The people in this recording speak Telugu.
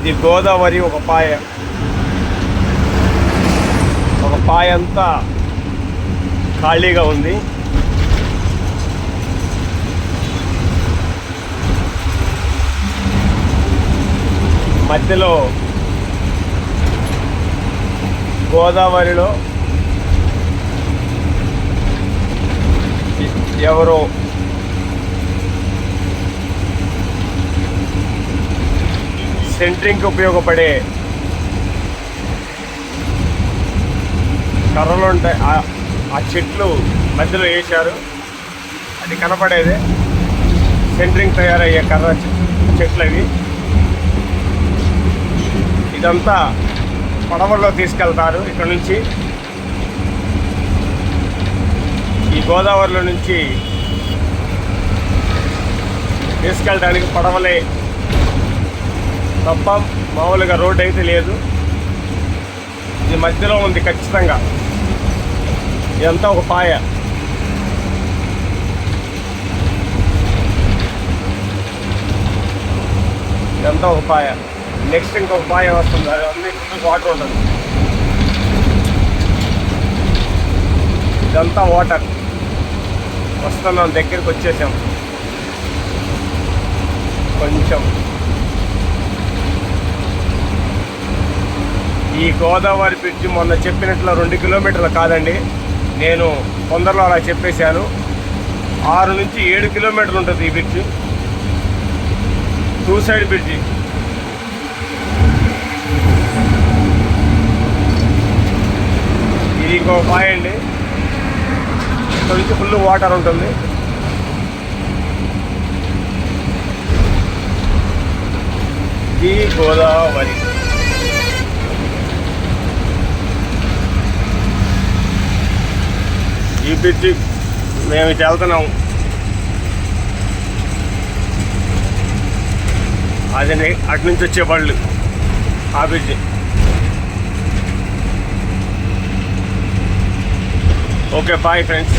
ఇది గోదావరి ఒక పాయ అంతా ఖాళీగా ఉంది. మధ్యలో గోదావరిలో ఎవరో సెంట్రింగ్కి ఉపయోగపడే కర్రలు ఉంటాయి, ఆ చెట్లు మధ్యలో వేశారు. అది కనపడేదే సెంట్రింగ్ తయారయ్యే కర్ర చెట్లు అవి. ఇదంతా పడవల్లో తీసుకెళ్తారు ఇక్కడ నుంచి. ఈ గోదావరిలో నుంచి తీసుకెళ్ళడానికి పడవలే తప్ప మామూలుగా రోడ్డు అయితే లేదు. ఇది మధ్యలో ఉంది ఖచ్చితంగా. ఇదంతా ఒక పాయ. ఇదంతా ఒక పాయ. నెక్స్ట్ ఇంకొక పాయ వస్తుంది, అది అన్ని వాటర్ ఉంటుంది. ఇదంతా వాటర్. వస్తున్నాం, దగ్గరికి వచ్చేసాం. కొంచెం ఈ గోదావరి బ్రిడ్జ్ మొన్న చెప్పినట్లు 2 కిలోమీటర్లు కాదండి, నేను తొందరలో అలా చెప్పేశాను. 6 నుంచి 7 కిలోమీటర్లు ఉంటుంది ఈ బ్రిడ్జ్. 2 side bridge. ఇది ఇంకొక పాయ అండి. ఇక్కడ నుంచి ఫుల్ వాటర్ ఉంటుంది. ఇది గోదావరి. ఈ బ్రిడ్జి మేము ఇటు వెళ్తున్నాం. అది అటు నుంచి వచ్చే బళ్ళు ఆ బ్రిడ్జి. Okay, bye friends.